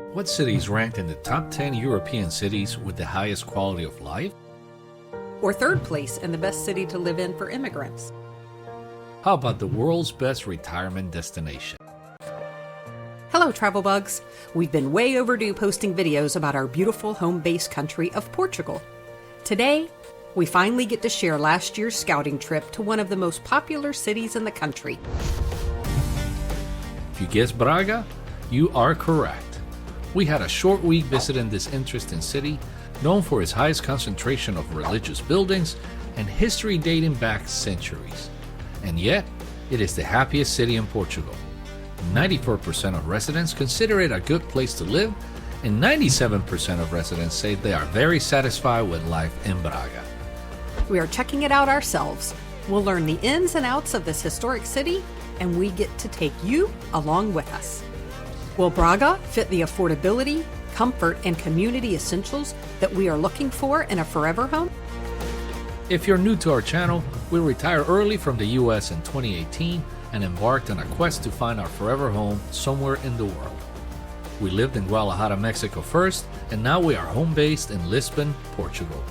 What city is ranked in the top 10 European cities with the highest quality of life? Or third place in the best city to live in for immigrants? How about the world's best retirement destination? Hello, travel bugs. We've been way overdue posting videos about our beautiful home-based country of Portugal. Today, we finally get to share last year's scouting trip to one of the most popular cities in the country. If you guessed Braga, you are correct. We had a short week visiting this interesting city, known for its highest concentration of religious buildings and history dating back centuries. And yet, it is the happiest city in Portugal. 94% of residents consider it a good place to live, and 97% of residents say they are very satisfied with life in Braga. We are checking it out ourselves. We'll learn the ins and outs of this historic city, and we get to take you along with us. Will Braga fit the affordability, comfort, and community essentials that we are looking for in a forever home? If you're new to our channel, we retired early from the US in 2018 and embarked on a quest to find our forever home somewhere in the world. We lived in Guadalajara, Mexico first, and now we are home-based in Lisbon, Portugal.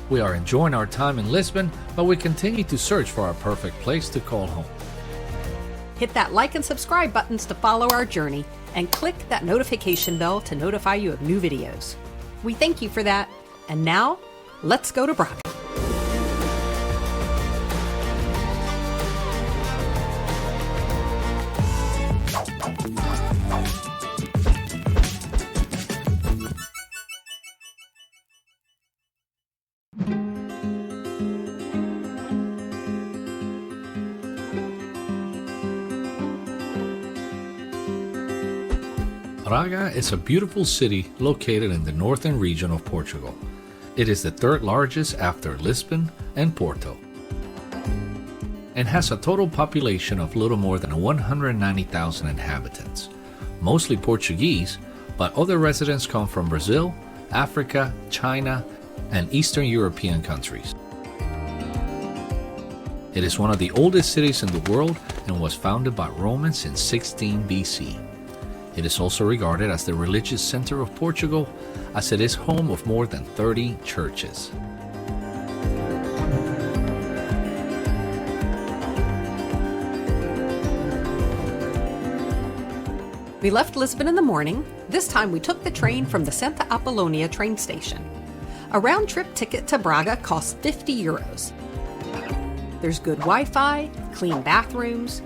We are enjoying our time in Lisbon, but we continue to search for our perfect place to call home. Hit that like and subscribe buttons to follow our journey, and click that notification bell to notify you of new videos. We thank you for that, and now, let's go to Braga. Braga is a beautiful city located in the northern region of Portugal. It is the third largest after Lisbon and Porto, and has a total population of little more than 190,000 inhabitants, mostly Portuguese, but other residents come from Brazil, Africa, China, and Eastern European countries. It is one of the oldest cities in the world and was founded by Romans in 16 BC. It is also regarded as the religious center of Portugal, as it is home of more than 30 churches. We left Lisbon in the morning. This time we took the train from the Santa Apollonia train station. A round-trip ticket to Braga costs 50 euros. There's good Wi-Fi, clean bathrooms,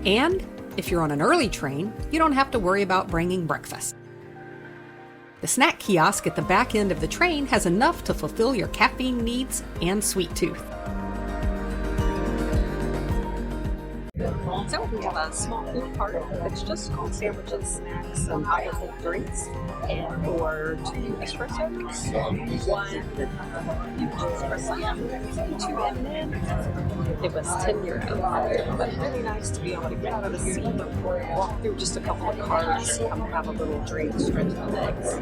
and if you're on an early train, you don't have to worry about bringing breakfast. The snack kiosk at the back end of the train has enough to fulfill your caffeine needs and sweet tooth. So we have a small food cart that's just called sandwiches, snacks, some hot drinks, and for 2 espressos, 1 espresso, 2 M&Ms. It was 10 euros, but really nice to be able to get out of the seat, walk through just a couple of carts, have a little drink, stretch the legs.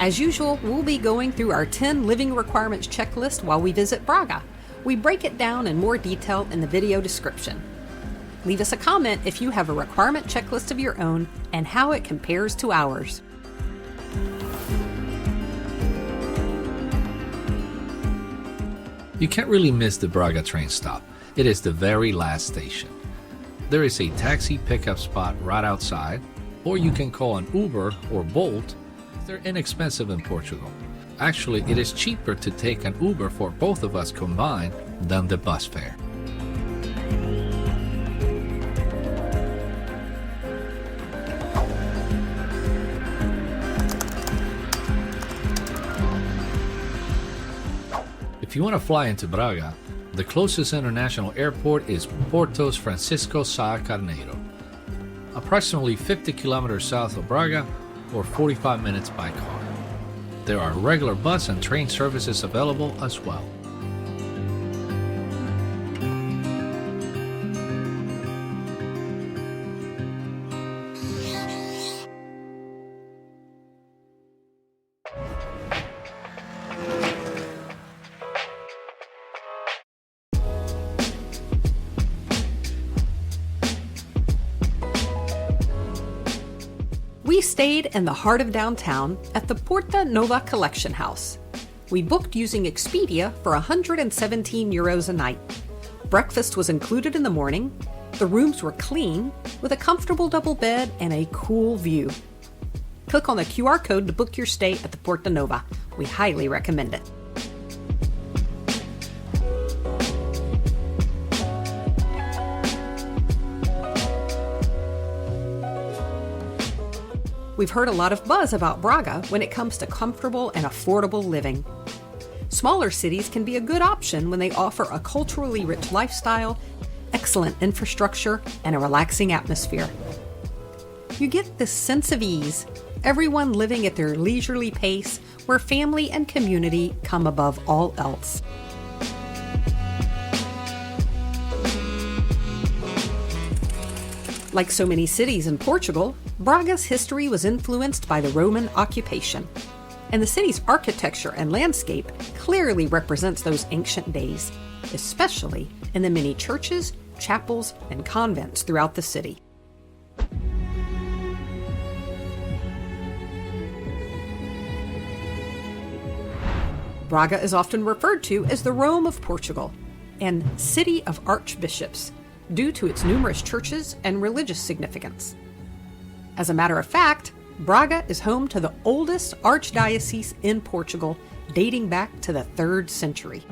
As usual, we'll be going through our 10 living requirements checklist while we visit Braga. We break it down in more detail in the video description. Leave us a comment if you have a requirement checklist of your own and how it compares to ours. You can't really miss the Braga train stop. It is the very last station. There is a taxi pickup spot right outside, or you can call an Uber or Bolt. They're inexpensive in Portugal. Actually, it is cheaper to take an Uber for both of us combined than the bus fare. If you want to fly into Braga, the closest international airport is Porto's Francisco Sá Carneiro, approximately 50 kilometers south of Braga or 45 minutes by car. There are regular bus and train services available as well. We stayed in the heart of downtown at the Porta Nova Collection House. We booked using Expedia for €117 a night. Breakfast was included in the morning. The rooms were clean, with a comfortable double bed and a cool view. Click on the QR code to book your stay at the Porta Nova. We highly recommend it. We've heard a lot of buzz about Braga when it comes to comfortable and affordable living. Smaller cities can be a good option when they offer a culturally rich lifestyle, excellent infrastructure, and a relaxing atmosphere. You get this sense of ease, everyone living at their leisurely pace, where family and community come above all else. Like so many cities in Portugal, Braga's history was influenced by the Roman occupation, and the city's architecture and landscape clearly represents those ancient days, especially in the many churches, chapels, and convents throughout the city. Braga is often referred to as the Rome of Portugal and City of Archbishops, due to its numerous churches and religious significance. As a matter of fact, Braga is home to the oldest archdiocese in Portugal, dating back to the 3rd century.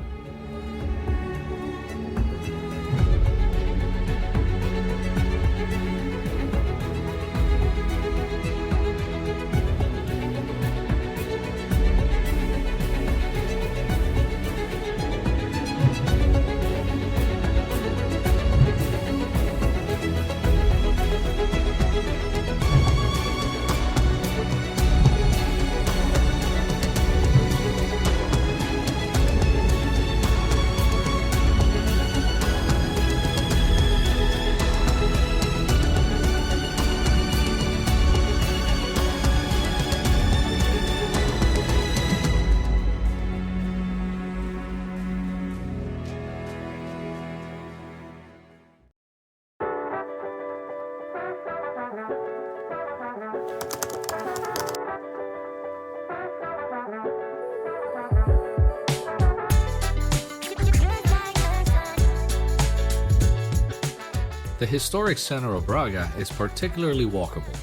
The historic center of Braga is particularly walkable.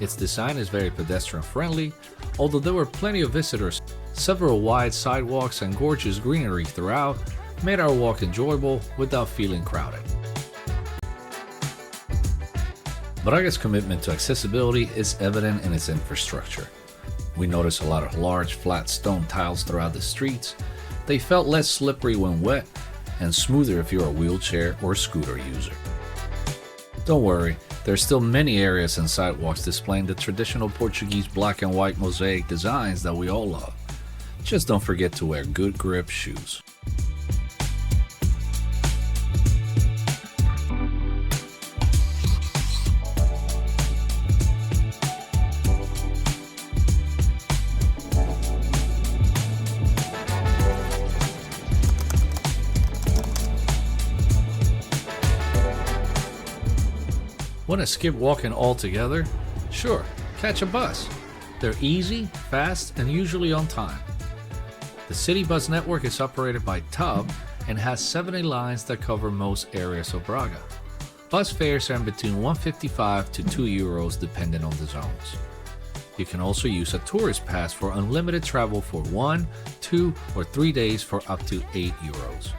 Its design is very pedestrian-friendly, although there were plenty of visitors. Several wide sidewalks and gorgeous greenery throughout made our walk enjoyable without feeling crowded. Braga's commitment to accessibility is evident in its infrastructure. We noticed a lot of large flat stone tiles throughout the streets. They felt less slippery when wet and smoother if you're a wheelchair or scooter user. Don't worry, there are still many areas and sidewalks displaying the traditional Portuguese black and white mosaic designs that we all love. Just don't forget to wear good grip shoes. Want to skip walking altogether? Sure, catch a bus. They're easy, fast, and usually on time. The city bus network is operated by TUB and has 70 lines that cover most areas of Braga. Bus fares are in between €1.55 to €2 depending on the zones. You can also use a tourist pass for unlimited travel for 1, 2, or 3 days for up to €8.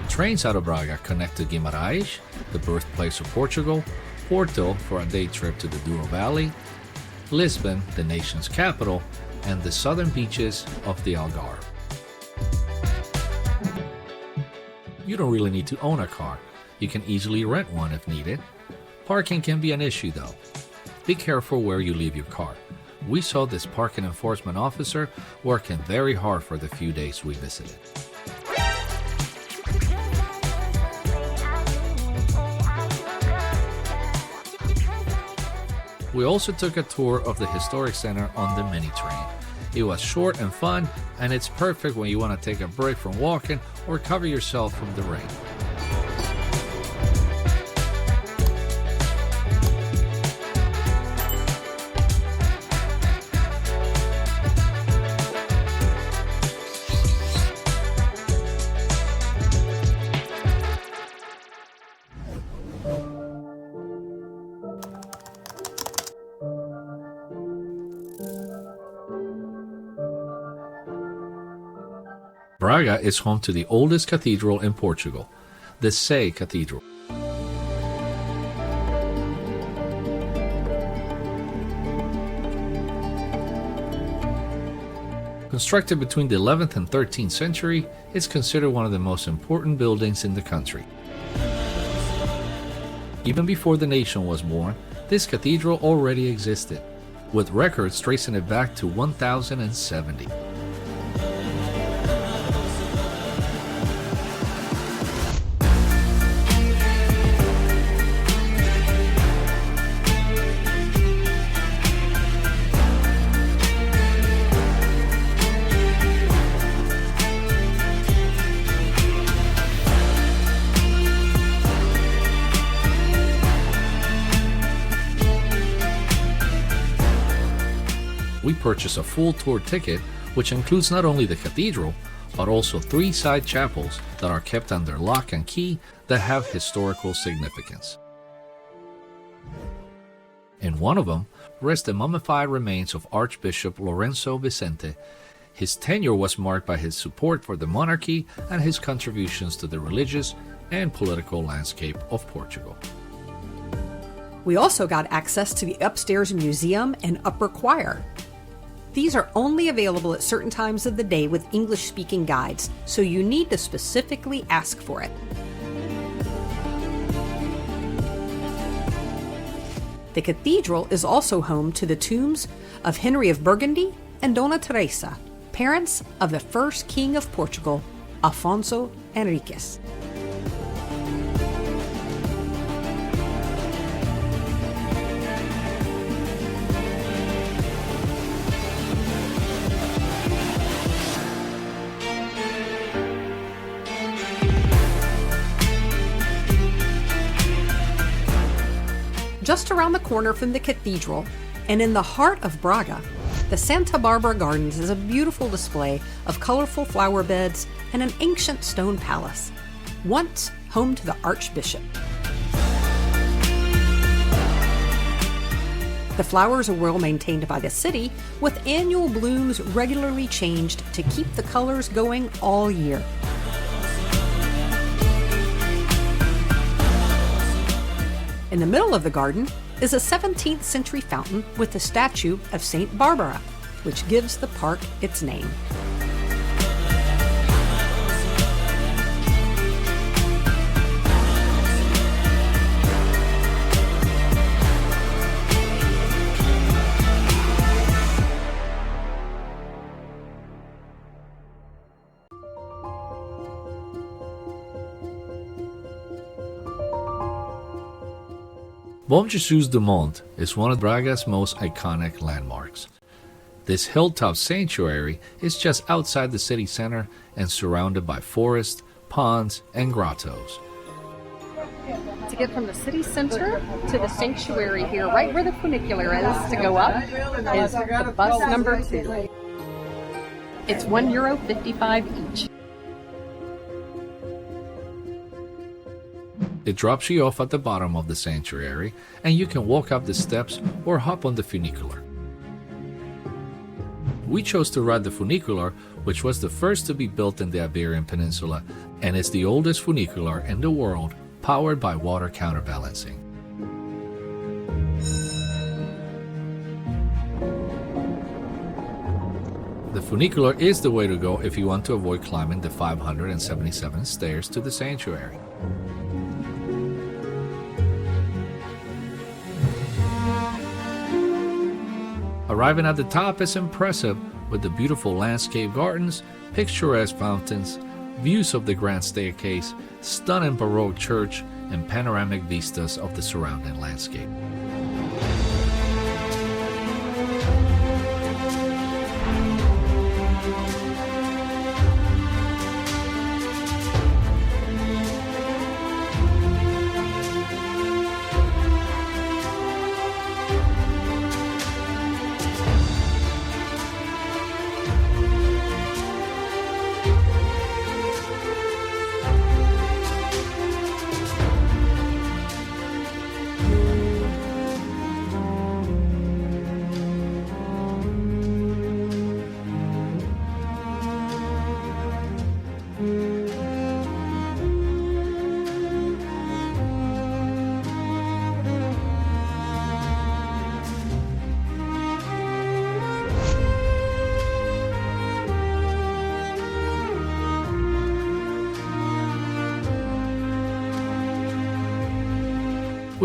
Trains out of Braga connect to Guimarães, the birthplace of Portugal, Porto for a day trip to the Douro Valley, Lisbon, the nation's capital, and the southern beaches of the Algarve. You don't really need to own a car. You can easily rent one if needed. Parking can be an issue though. Be careful where you leave your car. We saw this parking enforcement officer working very hard for the few days we visited. We also took a tour of the historic center on the mini train. It was short and fun, and it's perfect when you want to take a break from walking or cover yourself from the rain. Braga is home to the oldest cathedral in Portugal, the Sé Cathedral. Constructed between the 11th and 13th century, it's considered one of the most important buildings in the country. Even before the nation was born, this cathedral already existed, with records tracing it back to 1070. We purchased a full tour ticket, which includes not only the cathedral, but also 3 side chapels that are kept under lock and key that have historical significance. In one of them rest the mummified remains of Archbishop Lorenzo Vicente. His tenure was marked by his support for the monarchy and his contributions to the religious and political landscape of Portugal. We also got access to the upstairs museum and upper choir. These are only available at certain times of the day with English-speaking guides, so you need to specifically ask for it. The cathedral is also home to the tombs of Henry of Burgundy and Dona Teresa, parents of the first king of Portugal, Afonso Henriques. Just around the corner from the cathedral, and in the heart of Braga, the Santa Barbara Gardens is a beautiful display of colorful flower beds and an ancient stone palace, once home to the Archbishop. The flowers are well maintained by the city, with annual blooms regularly changed to keep the colors going all year. In the middle of the garden is a 17th century fountain with a statue of Saint Barbara, which gives the park its name. Bom Jesus do Monte is one of Braga's most iconic landmarks. This hilltop sanctuary is just outside the city center and surrounded by forests, ponds, and grottos. To get from the city center to the sanctuary here, right where the funicular is to go up, is the bus number 2. It's €1.55 each. It drops you off at the bottom of the sanctuary, and you can walk up the steps or hop on the funicular. We chose to ride the funicular, which was the first to be built in the Iberian Peninsula, and is the oldest funicular in the world, powered by water counterbalancing. The funicular is the way to go if you want to avoid climbing the 577 stairs to the sanctuary. Arriving at the top is impressive, with the beautiful landscape gardens, picturesque fountains, views of the grand staircase, stunning Baroque church, and panoramic vistas of the surrounding landscape.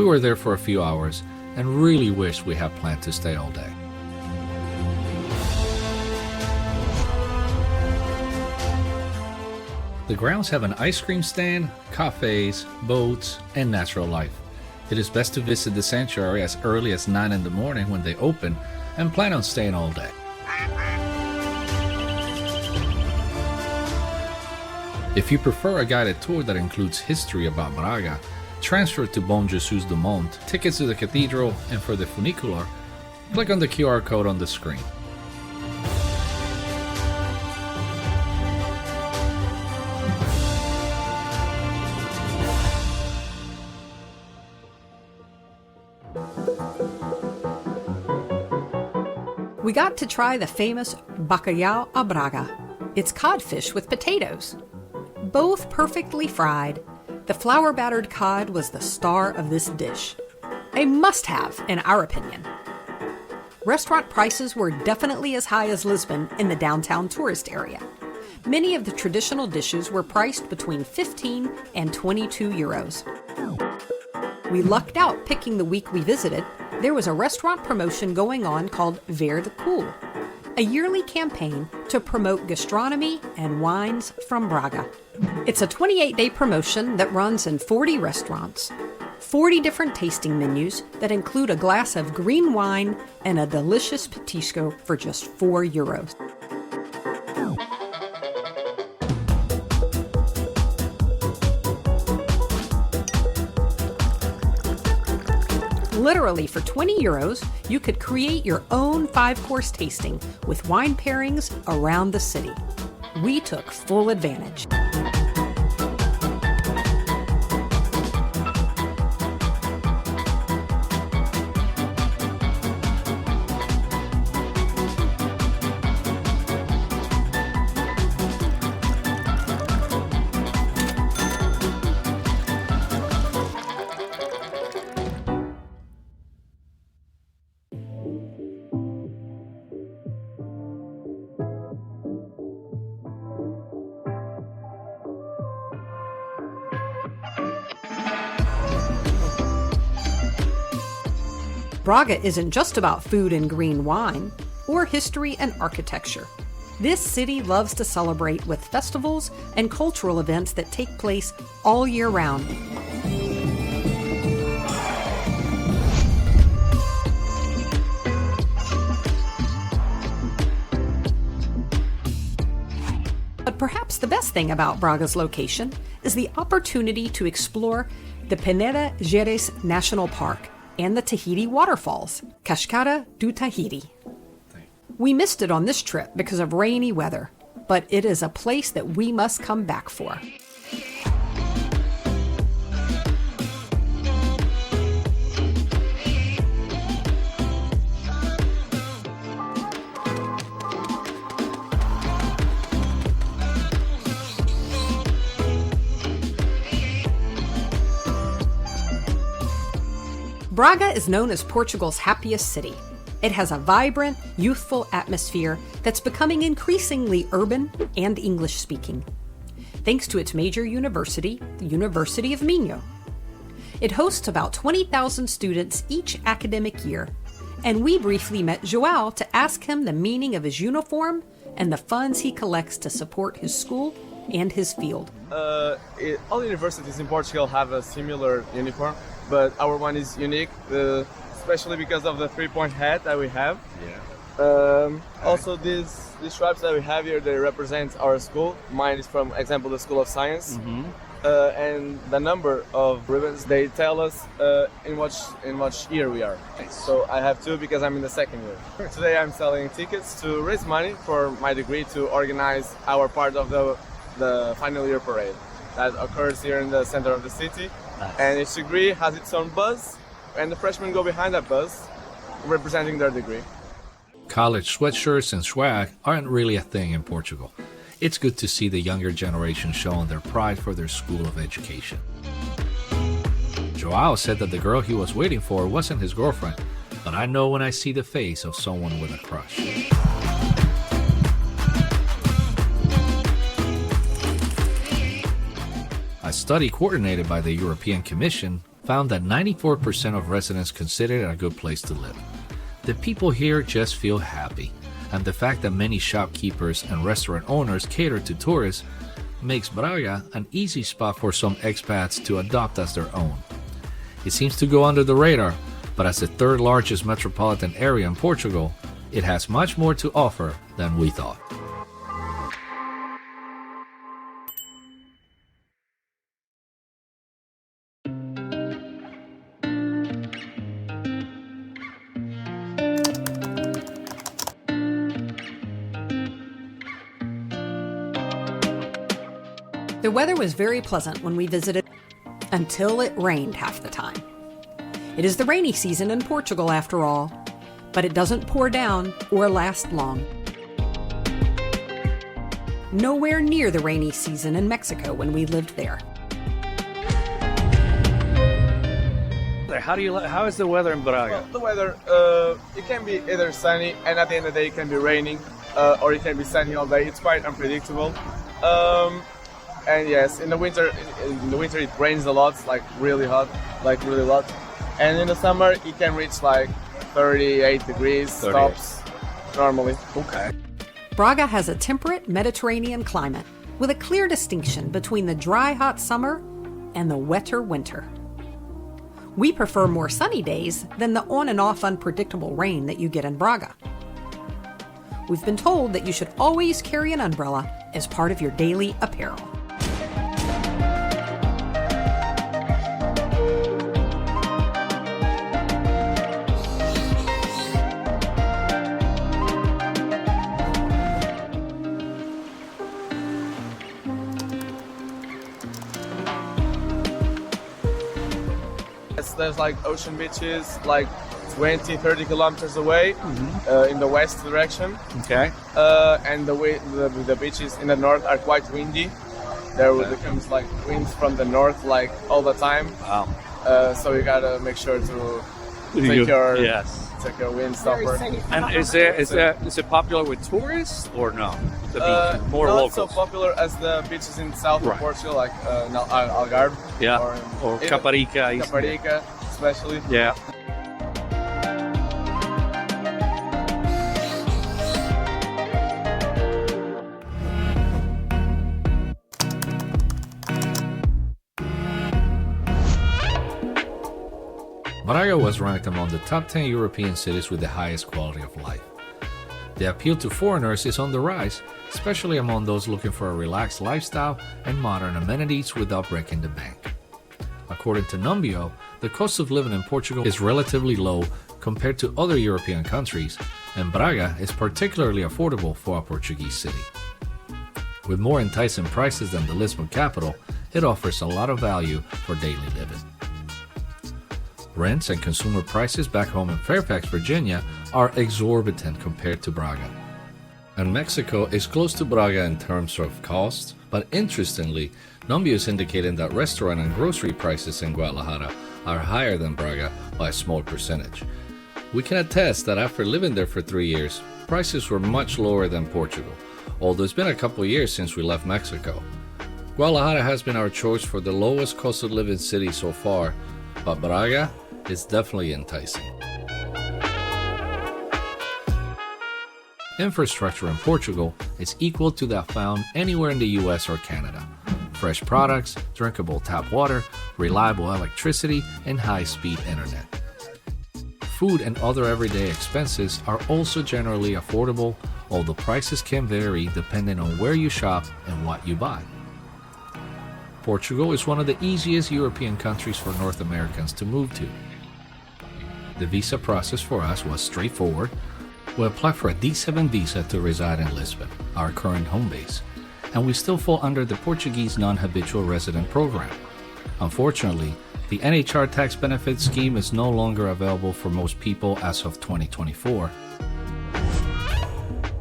were there for a few hours and really wished we had planned to stay all day. The grounds have an ice cream stand, cafes, boats, and natural life. It is best to visit the sanctuary as early as 9 in the morning when they open and plan on staying all day. If you prefer a guided tour that includes history about Braga, transfer to Bom Jesus do Monte, tickets to the cathedral, and for the funicular, click on the QR code on the screen. We got to try the famous bacalhau à Braga. It's codfish with potatoes. Both perfectly fried, the flour-battered cod was the star of this dish. A must-have, in our opinion. Restaurant prices were definitely as high as Lisbon in the downtown tourist area. Many of the traditional dishes were priced between 15 and 22 euros. We lucked out picking the week we visited. There was a restaurant promotion going on called Verde Cool, a yearly campaign to promote gastronomy and wines from Braga. It's a 28-day promotion that runs in 40 restaurants, 40 different tasting menus that include a glass of green wine and a delicious petisco for just 4 euros. Literally, for 20 euros, you could create your own 5-course tasting with wine pairings around the city. We took full advantage. Braga isn't just about food and green wine, or history and architecture. This city loves to celebrate with festivals and cultural events that take place all year round. But perhaps the best thing about Braga's location is the opportunity to explore the Peneda Gerês National Park and the Tahiti waterfalls, Cascata do Tahiti. We missed it on this trip because of rainy weather, but it is a place that we must come back for. Braga is known as Portugal's happiest city. It has a vibrant, youthful atmosphere that's becoming increasingly urban and English-speaking, thanks to its major university, the University of Minho. It hosts about 20,000 students each academic year, and we briefly met João to ask him the meaning of his uniform and the funds he collects to support his school and his field. All universities in Portugal have a similar uniform, but our one is unique, especially because of the 3-point hat that we have. Yeah. Also, these stripes that we have here, they represent our school. Mine is from, example, the School of Science. Mm-hmm. And the number of ribbons, they tell us in what year we are. So I have 2 because I'm in the 2nd year. Today I'm selling tickets to raise money for my degree to organize our part of the final year parade that occurs here in the center of the city. Nice. And each degree has its own bus, and the freshmen go behind that bus representing their degree. College sweatshirts and swag aren't really a thing in Portugal. It's good to see the younger generation showing their pride for their school of education. João said that the girl he was waiting for wasn't his girlfriend, but I know when I see the face of someone with a crush. A study coordinated by the European Commission found that 94% of residents consider it a good place to live. The people here just feel happy, and the fact that many shopkeepers and restaurant owners cater to tourists makes Braga an easy spot for some expats to adopt as their own. It seems to go under the radar, but as the third largest metropolitan area in Portugal, it has much more to offer than we thought. The weather was very pleasant when we visited, until it rained half the time. It is the rainy season in Portugal after all, but it doesn't pour down or last long. Nowhere near the rainy season in Mexico when we lived there. How is the weather in Braga? Well, the weather, it can be either sunny, and at the end of the day it can be raining, or it can be sunny all day. It's quite unpredictable. And yes, in the winter it rains a lot, like really hot, and in the summer it can reach like 38 degrees tops normally. Okay. Braga has a temperate Mediterranean climate with a clear distinction between the dry, hot summer and the wetter winter. We prefer more sunny days than the on and off unpredictable rain that you get in Braga. We've been told that you should always carry an umbrella as part of your daily apparel. There's like ocean beaches like 20-30 kilometers away in the west direction. Okay. And the beaches in the north are quite windy. There comes like winds from the north like all the time. Wow. So you gotta make sure to take your wind stopper. And is it popular with tourists or no? The beach, more not locals. so popular as the beaches in south of Portugal, like Algarve. Yeah. Or Caparica. Caparica, especially. Yeah. Braga was ranked among the top 10 European cities with the highest quality of life. The appeal to foreigners is on the rise, especially among those looking for a relaxed lifestyle and modern amenities without breaking the bank. According to Minho, the cost of living in Portugal is relatively low compared to other European countries, and Braga is particularly affordable for a Portuguese city. With more enticing prices than the Lisbon capital, it offers a lot of value for daily living. Rents and consumer prices back home in Fairfax, Virginia are exorbitant compared to Braga. And Mexico is close to Braga in terms of cost, but interestingly, Minho is indicating that restaurant and grocery prices in Guadalajara are higher than Braga by a small percentage. We can attest that after living there for 3 years, prices were much lower than Portugal, although it's been a couple years since we left Mexico. Guadalajara has been our choice for the lowest cost of living city so far, but Braga is definitely enticing. Infrastructure in Portugal is equal to that found anywhere in the US or Canada. Fresh products, drinkable tap water, reliable electricity, and high-speed internet. Food and other everyday expenses are also generally affordable, although prices can vary depending on where you shop and what you buy. Portugal is one of the easiest European countries for North Americans to move to. The visa process for us was straightforward. We applied for a D7 visa to reside in Lisbon, our current home base, and we still fall under the Portuguese non-habitual resident program. Unfortunately, the NHR tax benefit scheme is no longer available for most people as of 2024.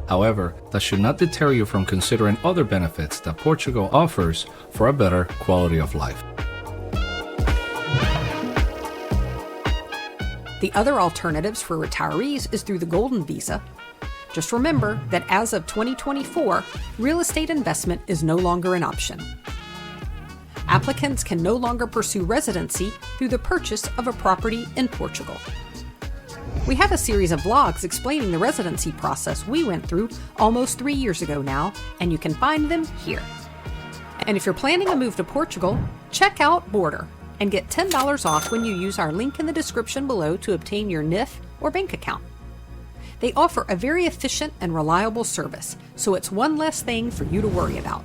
However, that should not deter you from considering other benefits that Portugal offers for a better quality of life. The other alternatives for retirees is through the Golden Visa. Just remember that as of 2024, real estate investment is no longer an option. Applicants can no longer pursue residency through the purchase of a property in Portugal. We have a series of vlogs explaining the residency process we went through almost 3 years ago now, and you can find them here. And if you're planning a move to Portugal, check out Border and get $10 off when you use our link in the description below to obtain your NIF or bank account. They offer a very efficient and reliable service, so it's one less thing for you to worry about.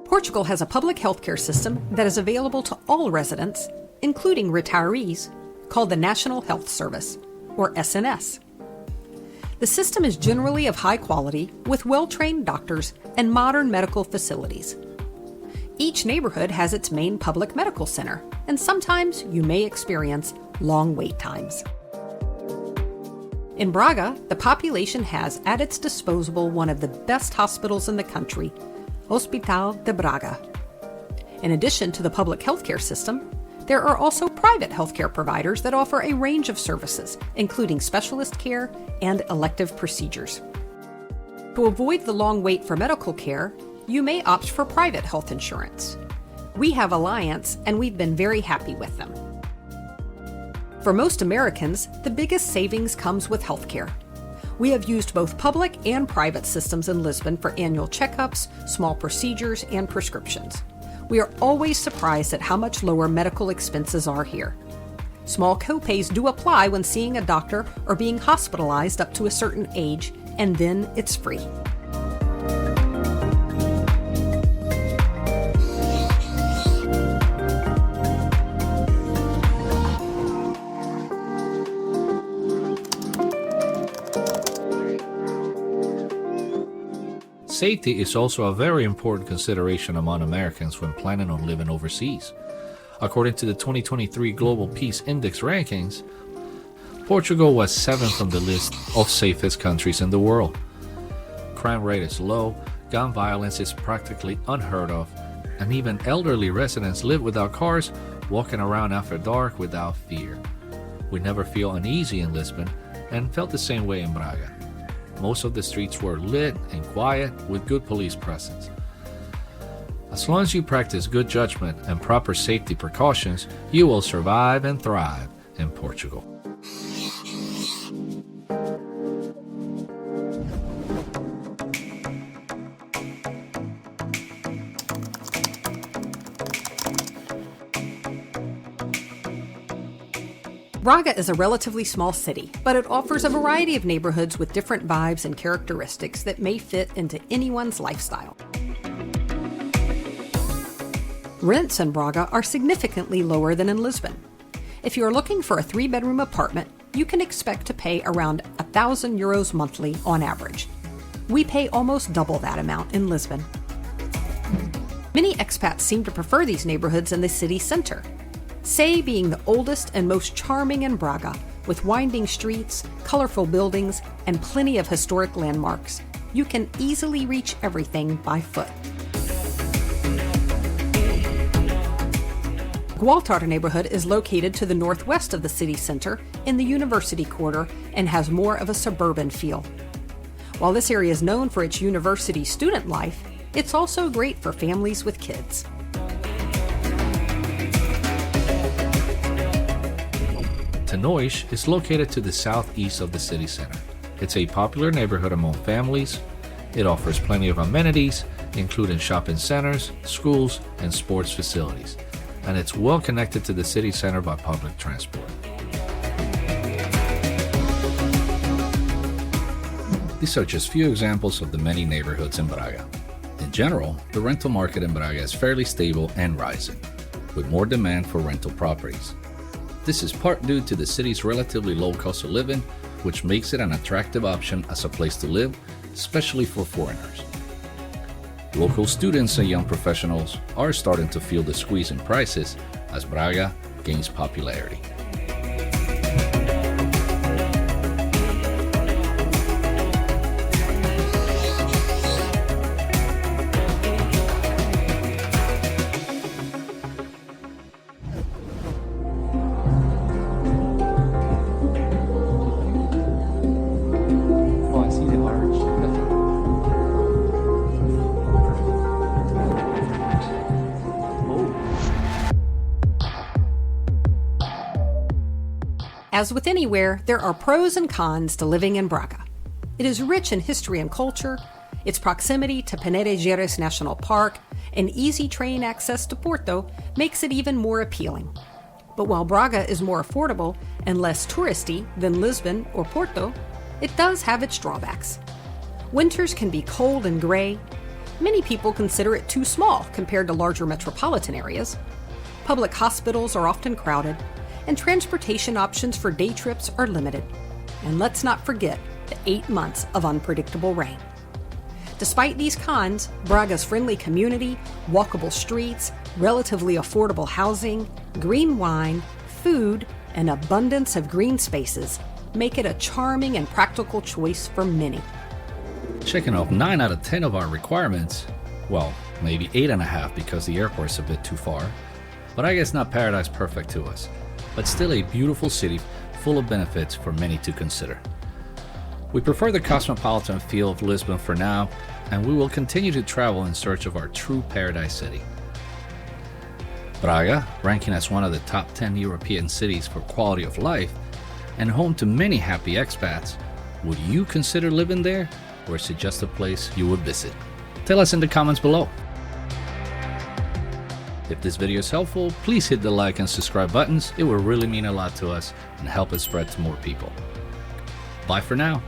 Portugal has a public healthcare system that is available to all residents, including retirees, called the National Health Service, or SNS. The system is generally of high quality, with well-trained doctors and modern medical facilities. Each neighborhood has its main public medical center, and sometimes you may experience long wait times. In Braga, the population has at its disposal one of the best hospitals in the country, Hospital de Braga. In addition to the public healthcare system, there are also private healthcare providers that offer a range of services, including specialist care and elective procedures. To avoid the long wait for medical care, you may opt for private health insurance. We have Alliance, and we've been very happy with them. For most Americans, the biggest savings comes with healthcare. We have used both public and private systems in Lisbon for annual checkups, small procedures, and prescriptions. We are always surprised at how much lower medical expenses are here. Small co-pays do apply when seeing a doctor or being hospitalized up to a certain age, and then it's free. Safety is also a very important consideration among Americans when planning on living overseas. According to the 2023 Global Peace Index rankings, Portugal was 7th on the list of safest countries in the world. Crime rate is low, gun violence is practically unheard of, and even elderly residents live without cars, walking around after dark without fear. We never feel uneasy in Lisbon, and felt the same way in Braga. Most of the streets were lit and quiet with good police presence. As long as you practice good judgment and proper safety precautions, you will survive and thrive in Portugal. Braga is a relatively small city, but it offers a variety of neighborhoods with different vibes and characteristics that may fit into anyone's lifestyle. Rents in Braga are significantly lower than in Lisbon. If you are looking for a 3-bedroom apartment, you can expect to pay around €1,000 monthly on average. We pay almost double that amount in Lisbon. Many expats seem to prefer these neighborhoods in the city center. Sé being the oldest and most charming in Braga, with winding streets, colorful buildings, and plenty of historic landmarks. You can easily reach everything by foot. Gualtar neighborhood is located to the northwest of the city center in the University Quarter and has more of a suburban feel. While this area is known for its university student life, it's also great for families with kids. Tanois is located to the southeast of the city center. It's a popular neighborhood among families. It offers plenty of amenities, including shopping centers, schools, and sports facilities. And it's well connected to the city center by public transport. These are just few examples of the many neighborhoods in Braga. In general, the rental market in Braga is fairly stable and rising, with more demand for rental properties. This is part due to the city's relatively low cost of living, which makes it an attractive option as a place to live, especially for foreigners. Local students and young professionals are starting to feel the squeeze in prices as Braga gains popularity. As with anywhere, there are pros and cons to living in Braga. It is rich in history and culture. Its proximity to Penedeiros National Park and easy train access to Porto makes it even more appealing. But while Braga is more affordable and less touristy than Lisbon or Porto, it does have its drawbacks. Winters can be cold and gray. Many people consider it too small compared to larger metropolitan areas. Public hospitals are often crowded, and transportation options for day trips are limited. And let's not forget the 8 months of unpredictable rain. Despite these cons, Braga's friendly community, walkable streets, relatively affordable housing, green wine, food, and abundance of green spaces make it a charming and practical choice for many. Checking off 9 out of 10 of our requirements, well, maybe 8.5 because the airport's a bit too far, but I guess not paradise perfect to us, but still a beautiful city full of benefits for many to consider. We prefer the cosmopolitan feel of Lisbon for now, and we will continue to travel in search of our true paradise city. Braga, ranking as one of the top 10 European cities for quality of life, and home to many happy expats, would you consider living there, or is it just a place you would visit? Tell us in the comments below. If this video is helpful, please hit the like and subscribe buttons. It will really mean a lot to us and help it spread to more people. Bye for now.